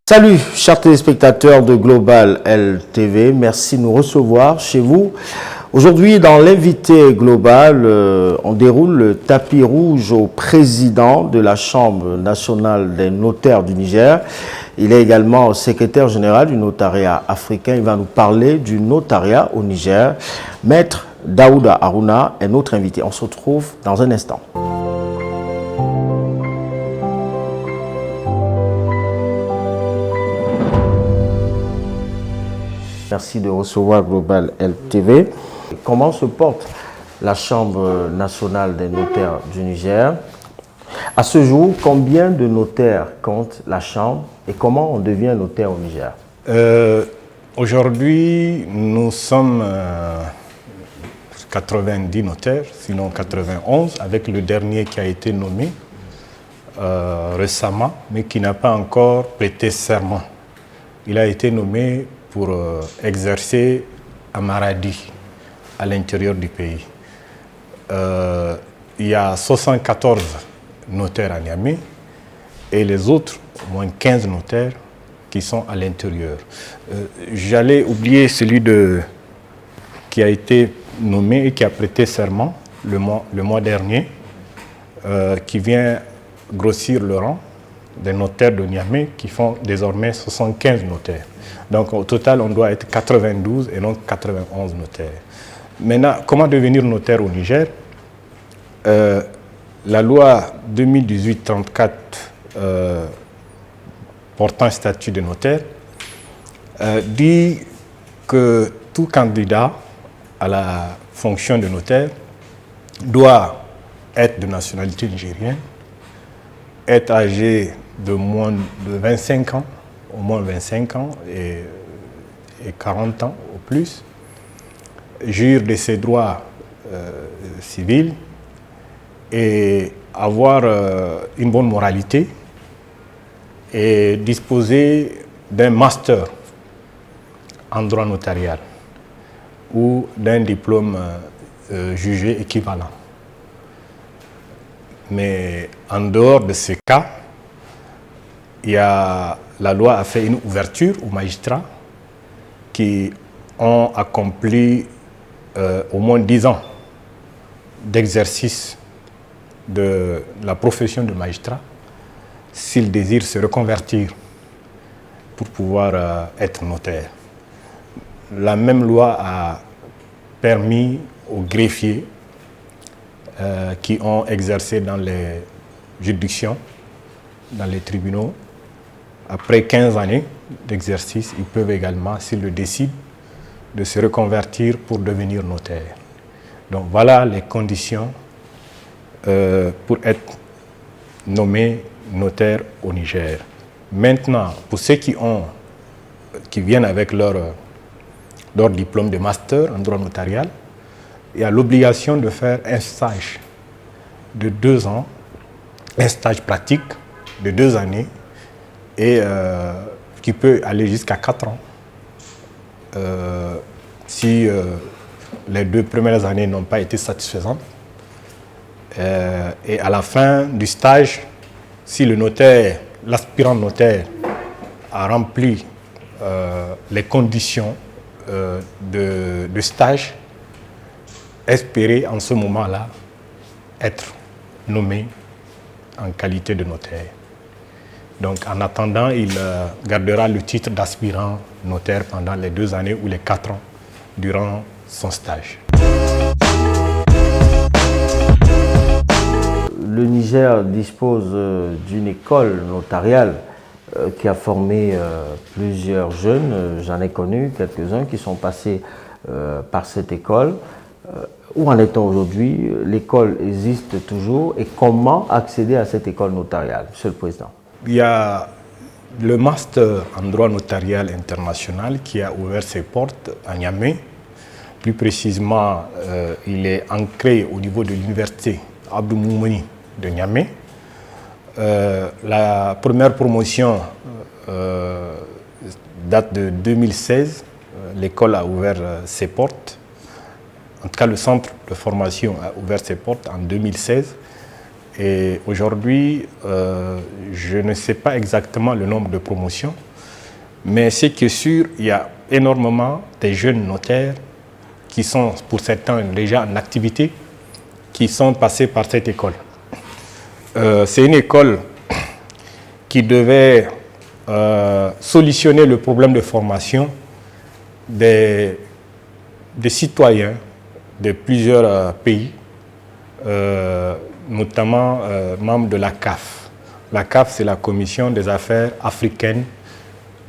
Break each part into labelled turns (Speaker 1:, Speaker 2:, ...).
Speaker 1: Salut, chers téléspectateurs de Global LTV, merci de nous recevoir chez vous. Aujourd'hui, dans l'invité global, on déroule le tapis rouge au président de la Chambre nationale des notaires du Niger. Il est également secrétaire général du notariat africain. Il va nous parler du notariat au Niger. Maître Daouda Harouna est notre invité. On se retrouve dans un instant. Merci de recevoir Global LTV. Comment se porte la Chambre nationale des notaires du Niger? À ce jour, combien de notaires compte la Chambre et comment on devient notaire au Niger?
Speaker 2: Aujourd'hui, nous sommes 90 notaires, sinon 91, avec le dernier qui a été nommé récemment, mais qui n'a pas encore prêté serment. Il a été nommé pour exercer à Maradi, à l'intérieur du pays. Il y a 74 notaires à Niamey et les autres, au moins 15 notaires, qui sont à l'intérieur. J'allais oublier celui qui a été nommé et qui a prêté serment le mois dernier, qui vient grossir le rang des notaires de Niamey, qui font désormais 75 notaires. Donc au total, on doit être 92 et non 91 notaires. Maintenant, comment devenir notaire au Niger? La loi 2018-34 portant statut de notaire dit que tout candidat à la fonction de notaire doit être de nationalité nigérienne, être âgé de moins de 25 ans, au moins 25 ans et 40 ans au plus, jouir de ses droits civils et avoir une bonne moralité et disposer d'un master en droit notarial ou d'un diplôme jugé équivalent. Mais en dehors de ce cas, la loi a fait une ouverture aux magistrats qui ont accompli au moins 10 ans d'exercice de la profession de magistrat s'ils désirent se reconvertir pour pouvoir être notaire. La même loi a permis aux greffiers qui ont exercé dans les juridictions, dans les tribunaux, après 15 années d'exercice, ils peuvent également, s'ils le décident, de se reconvertir pour devenir notaire. Donc voilà les conditions pour être nommé notaire au Niger. Maintenant, pour ceux qui viennent avec leur diplôme de master en droit notarial, il y a l'obligation de faire un stage de 2 ans, un stage pratique de 2 années, et qui peut aller jusqu'à 4 ans. Si les 2 premières années n'ont pas été satisfaisantes. Et à la fin du stage, si l'aspirant notaire a rempli les conditions de stage, espérer en ce moment-là être nommé en qualité de notaire. Donc en attendant, il gardera le titre d'aspirant notaire pendant les 2 années ou les 4 ans durant son stage.
Speaker 1: Le Niger dispose d'une école notariale qui a formé plusieurs jeunes. J'en ai connu quelques-uns qui sont passés par cette école. Où en est-on aujourd'hui? L'école existe toujours et comment accéder à cette école notariale, Monsieur le Président?
Speaker 2: Il y a le master en droit notarial international qui a ouvert ses portes à Niamey. Plus précisément, il est ancré au niveau de l'université Abdou Moumouni de Niamey. La première promotion date de 2016. L'école a ouvert ses portes. En tout cas, le centre de formation a ouvert ses portes en 2016. Et aujourd'hui, je ne sais pas exactement le nombre de promotions, Mais ce qui est sûr, il y a énormément de jeunes notaires qui sont, pour certains, déjà en activité, qui sont passés par cette école. C'est une école qui devait solutionner le problème de formation des citoyens de plusieurs pays, notamment membres de la CAF. La CAF, c'est la Commission des affaires africaines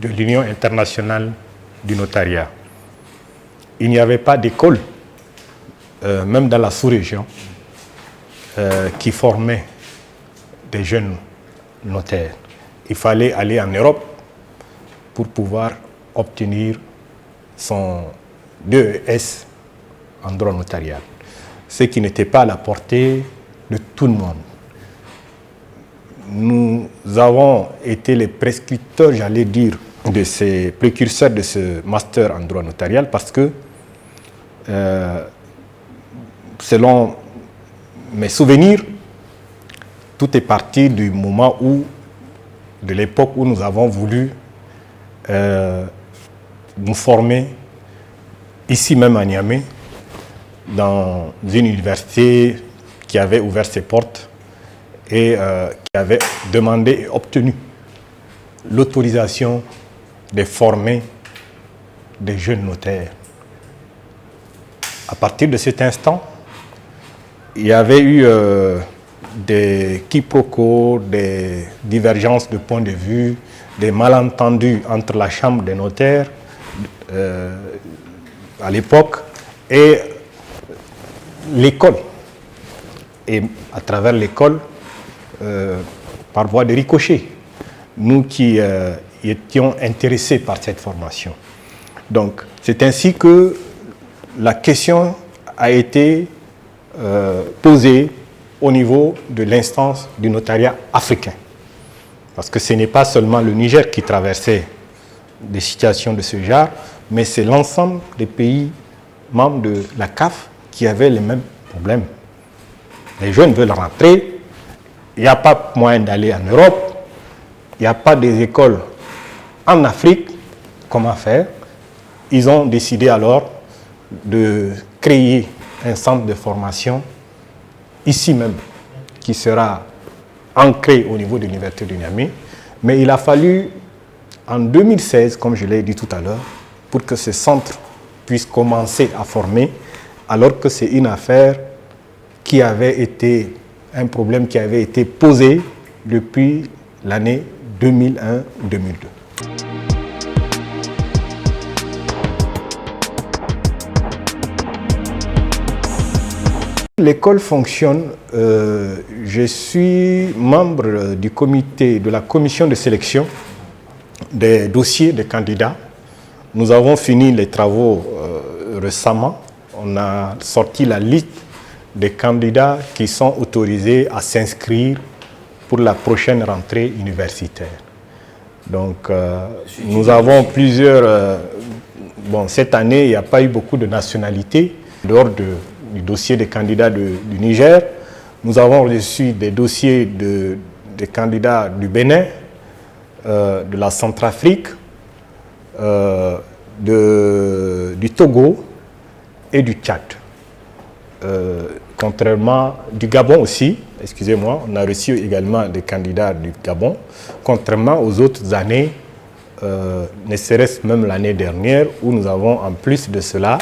Speaker 2: de l'Union internationale du notariat. Il n'y avait pas d'école, même dans la sous-région, qui formait des jeunes notaires. Il fallait aller en Europe pour pouvoir obtenir son DES en droit notarial, ce qui n'était pas à la portée de tout le monde. Nous avons été les prescripteurs, j'allais dire, de ces précurseurs de ce master en droit notarial parce que, selon mes souvenirs, tout est parti du moment où, de l'époque où nous avons voulu nous former ici même à Niamey, dans une université qui avait ouvert ses portes et qui avait demandé et obtenu l'autorisation de former des jeunes notaires. À partir de cet instant, il y avait eu des quiproquos, des divergences de points de vue, des malentendus entre la Chambre des notaires à l'époque et l'école. Et à travers l'école, par voie de ricochet, nous qui étions intéressés par cette formation. Donc, c'est ainsi que la question a été posée au niveau de l'instance du notariat africain. Parce que ce n'est pas seulement le Niger qui traversait des situations de ce genre, mais c'est l'ensemble des pays membres de la CAF qui avaient les mêmes problèmes. Les jeunes veulent rentrer, il n'y a pas moyen d'aller en Europe, il n'y a pas des écoles en Afrique, comment faire? Ils ont décidé alors de créer un centre de formation ici même, qui sera ancré au niveau de l'Université de Niamey. Mais il a fallu, en 2016, comme je l'ai dit tout à l'heure, pour que ce centre puisse commencer à former, alors que c'est une affaire qui avait été, un problème qui avait été posé depuis l'année 2001-2002. L'école fonctionne, je suis membre du comité, de la commission de sélection des dossiers des candidats. Nous avons fini les travaux récemment. On a sorti la liste des candidats qui sont autorisés à s'inscrire pour la prochaine rentrée universitaire. Donc, nous avons plusieurs... bon, cette année, il n'y a pas eu beaucoup de nationalités. Dehors du dossier des candidats du Niger, nous avons reçu des dossiers des candidats du Bénin, de la Centrafrique, du Togo et du Tchad. Contrairement du Gabon aussi, excusez-moi, on a reçu également des candidats du Gabon, contrairement aux autres années, ne serait-ce même l'année dernière, où nous avons en plus de cela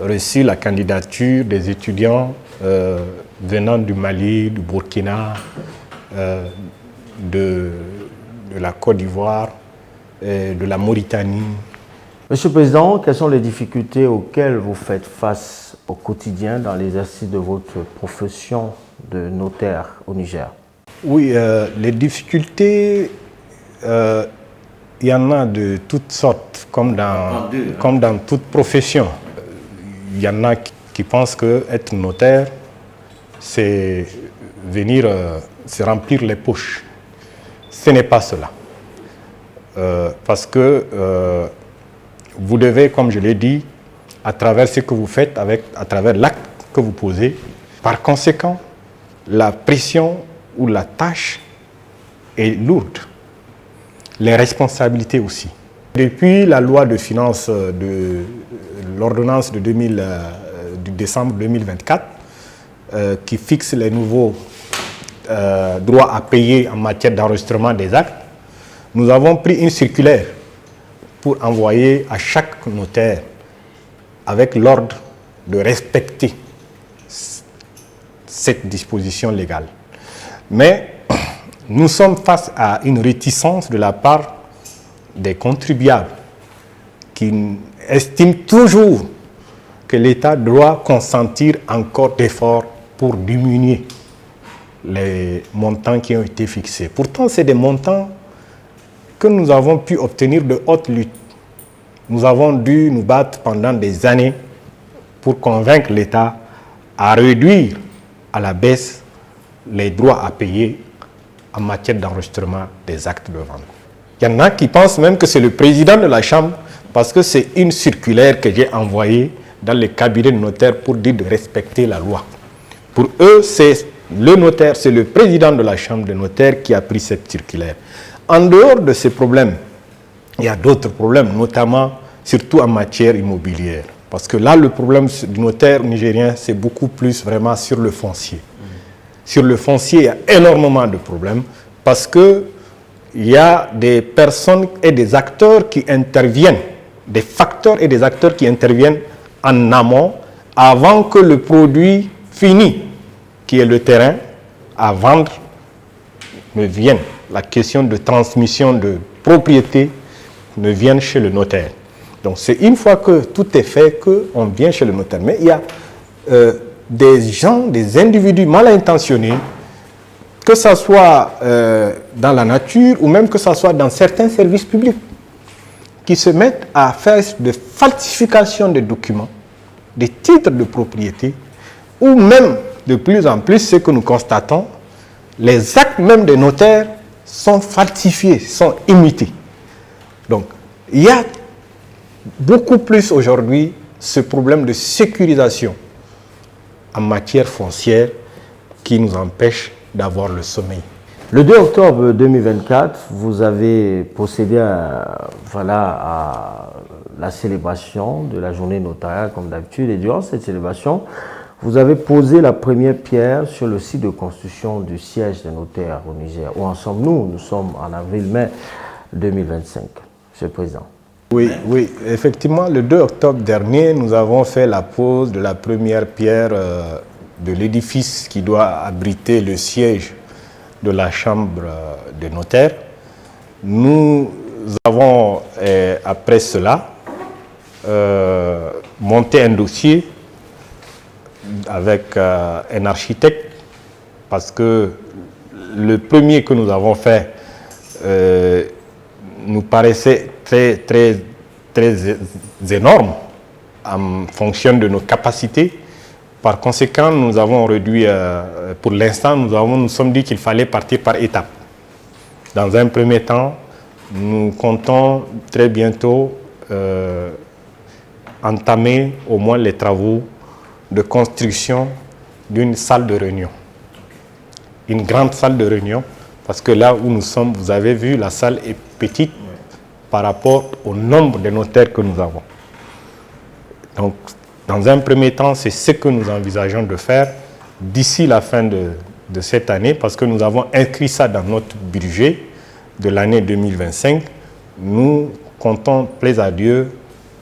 Speaker 2: reçu la candidature des étudiants venant du Mali, du Burkina, de la Côte d'Ivoire, de la Mauritanie.
Speaker 1: Monsieur le Président, quelles sont les difficultés auxquelles vous faites face au quotidien dans l'exercice de votre profession de notaire au Niger?
Speaker 2: Oui, les difficultés, il y en a de toutes sortes, comme dans toute profession. Il y en a qui pensent qu'être notaire, c'est venir se remplir les poches. Ce n'est pas cela. Parce que vous devez, comme je l'ai dit, à travers ce que vous faites, à travers l'acte que vous posez, par conséquent, la pression ou la tâche est lourde. Les responsabilités aussi. Depuis la loi de finances de l'ordonnance de du décembre 2024, qui fixe les nouveaux droits à payer en matière d'enregistrement des actes, nous avons pris une circulaire pour envoyer à chaque notaire avec l'ordre de respecter cette disposition légale. Mais nous sommes face à une réticence de la part des contribuables qui estiment toujours que l'État doit consentir encore d'efforts pour diminuer les montants qui ont été fixés. Pourtant, c'est des montants que nous avons pu obtenir de haute lutte. Nous avons dû nous battre pendant des années pour convaincre l'État à réduire à la baisse les droits à payer en matière d'enregistrement des actes de vente. Il y en a qui pensent même que c'est le président de la Chambre parce que c'est une circulaire que j'ai envoyée dans les cabinets de notaires pour dire de respecter la loi. Pour eux, c'est le notaire, c'est le président de la Chambre des notaires qui a pris cette circulaire. En dehors de ces problèmes, il y a d'autres problèmes, notamment, surtout en matière immobilière. Parce que là, le problème du notaire nigérien, c'est beaucoup plus vraiment sur le foncier. Sur le foncier, il y a énormément de problèmes parce qu'il y a des personnes et des acteurs qui interviennent, des facteurs et des acteurs qui interviennent en amont avant que le produit fini, qui est le terrain, à vendre, ne vienne. La question de transmission de propriété ne vienne chez le notaire. Donc c'est une fois que tout est fait qu'on vient chez le notaire. Mais il y a des gens, des individus mal intentionnés, que ce soit dans la nature ou même que ce soit dans certains services publics, qui se mettent à faire de falsification des documents, des titres de propriété, ou même de plus en plus, ce que nous constatons, les actes même des notaires sont falsifiés, sont imités. Donc, il y a beaucoup plus aujourd'hui ce problème de sécurisation en matière foncière qui nous empêche d'avoir le sommeil.
Speaker 1: Le 2 octobre 2024, vous avez procédé à la célébration de la journée notariale comme d'habitude. Et durant cette célébration, vous avez posé la première pierre sur le site de construction du siège des notaires au Niger. Où en sommes-nous? Nous sommes en avril-mai 2025, Monsieur le Président.
Speaker 2: Oui, effectivement, le 2 octobre dernier, nous avons fait la pose de la première pierre de l'édifice qui doit abriter le siège de la Chambre des notaires. Nous avons, après cela, monté un dossier avec un architecte, parce que le premier que nous avons fait nous paraissait très énorme en fonction de nos capacités. Par conséquent, nous avons réduit, pour l'instant, nous sommes dit qu'il fallait partir par étapes. Dans un premier temps, nous comptons très bientôt entamer au moins les travaux de construction d'une salle de réunion. Une grande salle de réunion, parce que là où nous sommes, vous avez vu, la salle est petite par rapport au nombre de notaires que nous avons. Donc, dans un premier temps, c'est ce que nous envisageons de faire d'ici la fin de cette année, parce que nous avons inscrit ça dans notre budget de l'année 2025. Nous comptons, plaise à Dieu,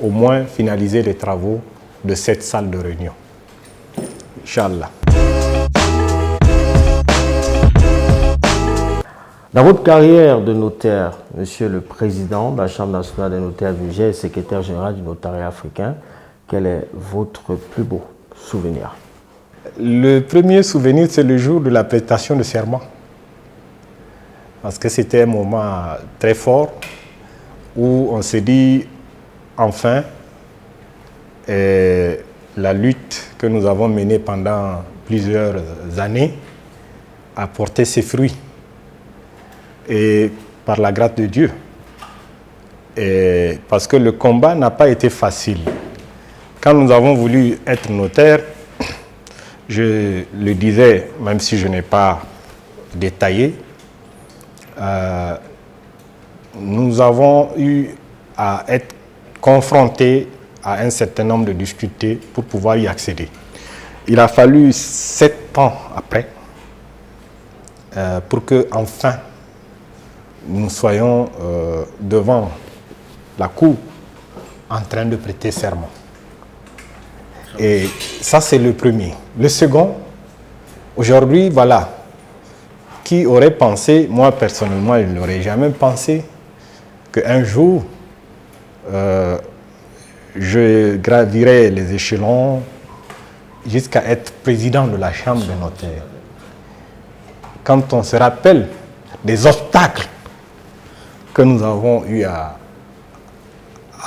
Speaker 2: au moins finaliser les travaux de cette salle de réunion. Inch'Allah.
Speaker 1: Dans votre carrière de notaire, Monsieur le Président de la Chambre nationale des notaires du Niger et secrétaire général du notariat africain, quel est votre plus beau souvenir?
Speaker 2: Le premier souvenir, c'est le jour de la prestation de serment. Parce que c'était un moment très fort où on s'est dit, enfin, la lutte que nous avons menée pendant plusieurs années a porté ses fruits. Et par la grâce de Dieu. Et parce que le combat n'a pas été facile. Quand nous avons voulu être notaire, je le disais, même si je n'ai pas détaillé, nous avons eu à être confronté à un certain nombre de difficultés pour pouvoir y accéder. Il a fallu 7 ans après pour que enfin nous soyons devant la cour en train de prêter serment. Et ça, c'est le premier. Le second, aujourd'hui, voilà, qui aurait pensé, moi personnellement, je n'aurais jamais pensé qu'un jour, je gravirais les échelons jusqu'à être président de la Chambre des notaires. Quand on se rappelle des obstacles que nous avons eu à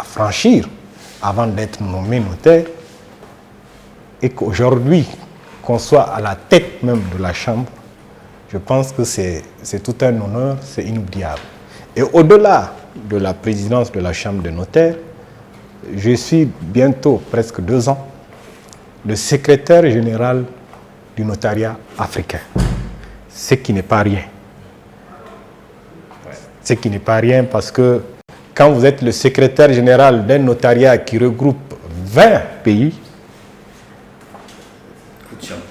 Speaker 2: franchir avant d'être nommé notaire, et qu'aujourd'hui, qu'on soit à la tête même de la Chambre, je pense que c'est tout un honneur, c'est inoubliable. Et au-delà de la présidence de la Chambre des notaires, je suis bientôt, presque 2 ans, le secrétaire général du notariat africain. Ce qui n'est pas rien. Ce qui n'est pas rien parce que quand vous êtes le secrétaire général d'un notariat qui regroupe 20 pays,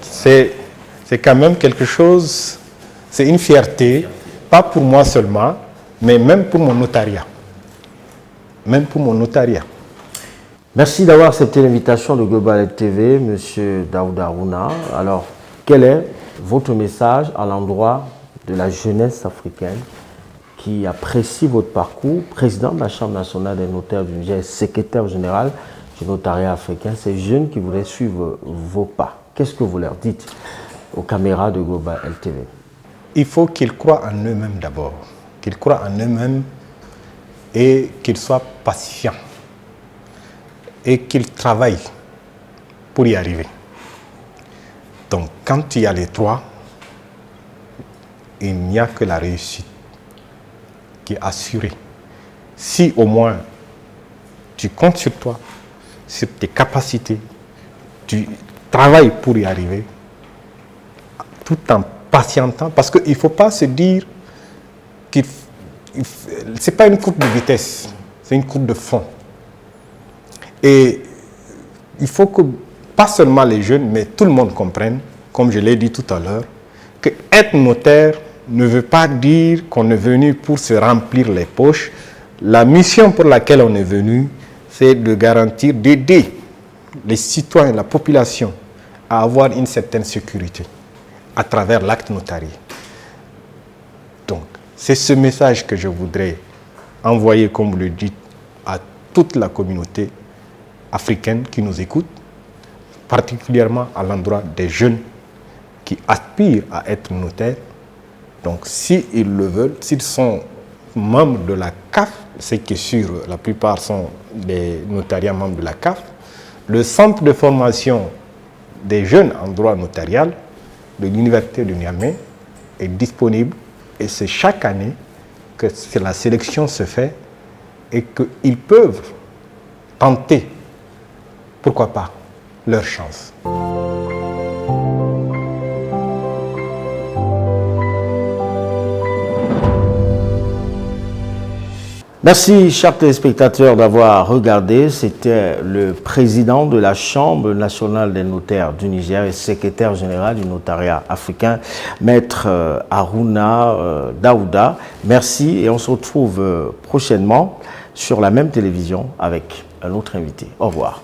Speaker 2: c'est quand même quelque chose, c'est une fierté, pas pour moi seulement, mais même pour mon notariat. Même pour mon notariat.
Speaker 1: Merci d'avoir accepté l'invitation de Global TV, M. Daouda Aruna. Alors, quel est votre message à l'endroit de la jeunesse africaine qui apprécie votre parcours, président de la Chambre nationale des notaires du Niger, secrétaire général du notariat africain, ces jeunes qui voudraient suivre vos pas? Qu'est-ce que vous leur dites aux caméras de Global TV?
Speaker 2: Il faut qu'ils croient en eux-mêmes d'abord, qu'ils croient en eux-mêmes et qu'ils soient pacients et qu'ils travaillent pour y arriver. Donc, quand il y a les 3, il n'y a que la réussite qui est assurée. Si au moins tu comptes sur toi, sur tes capacités, tu travailles pour y arriver, tout en patientant, parce qu'il ne faut pas se dire que ce n'est pas une courbe de vitesse, c'est une courbe de fond. Et il faut que, pas seulement les jeunes, mais tout le monde comprenne, comme je l'ai dit tout à l'heure, que être notaire ne veut pas dire qu'on est venu pour se remplir les poches. La mission pour laquelle on est venu, c'est de garantir, d'aider les citoyens, la population, à avoir une certaine sécurité à travers l'acte notarié. Donc, c'est ce message que je voudrais envoyer, comme vous le dites, à toute la communauté africaine qui nous écoute, particulièrement à l'endroit des jeunes qui aspirent à être notaires. Donc, s'ils le veulent, s'ils sont membres de la CAF, ce qui est sûr, la plupart sont des notariats membres de la CAF, le centre de formation des jeunes en droit notarial de l'Université de Niamey est disponible et c'est chaque année que la sélection se fait et qu'ils peuvent tenter, pourquoi pas, leur chance.
Speaker 1: Merci, chers téléspectateurs, d'avoir regardé. C'était le président de la Chambre nationale des notaires du Niger et secrétaire général du notariat africain, Maître Aruna Daouda. Merci et on se retrouve prochainement sur la même télévision avec un autre invité. Au revoir.